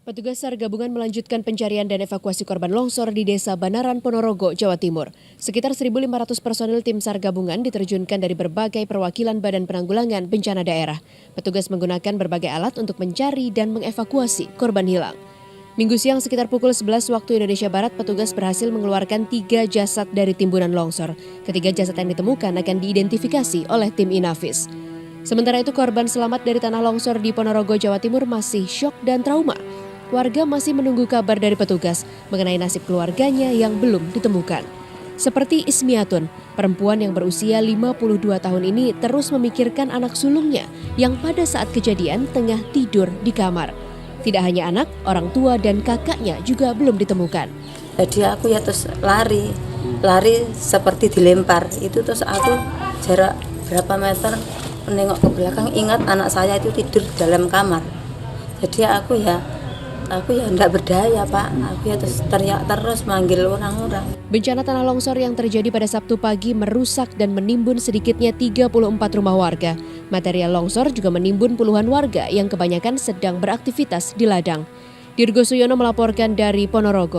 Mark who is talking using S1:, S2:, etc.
S1: Petugas SAR gabungan melanjutkan pencarian dan evakuasi korban longsor di Desa Banaran, Ponorogo, Jawa Timur. Sekitar 1.500 personil tim SAR gabungan diterjunkan dari berbagai perwakilan Badan Penanggulangan Bencana Daerah. Petugas menggunakan berbagai alat untuk mencari dan mengevakuasi korban hilang. Minggu siang sekitar pukul 11 waktu Indonesia Barat, petugas berhasil mengeluarkan 3 jasad dari timbunan longsor. Ketiga jasad yang ditemukan akan diidentifikasi oleh tim Inafis. Sementara itu korban selamat dari tanah longsor di Ponorogo, Jawa Timur masih syok dan trauma. Warga masih menunggu kabar dari petugas mengenai nasib keluarganya yang belum ditemukan. Seperti Ismiatun, perempuan yang berusia 52 tahun ini terus memikirkan anak sulungnya yang pada saat kejadian tengah tidur di kamar. Tidak hanya anak, orang tua dan kakaknya juga belum ditemukan.
S2: Jadi aku ya terus lari seperti dilempar. Itu terus aku jarak berapa meter menengok ke belakang, ingat anak saya itu tidur dalam kamar. Jadi aku ya enggak berdaya, Pak. Aku ya terus teriak terus manggil orang-orang.
S1: Bencana tanah longsor yang terjadi pada Sabtu pagi merusak dan menimbun sedikitnya 34 rumah warga. Material longsor juga menimbun puluhan warga yang kebanyakan sedang beraktivitas di ladang. Dirgo Suyono melaporkan dari Ponorogo.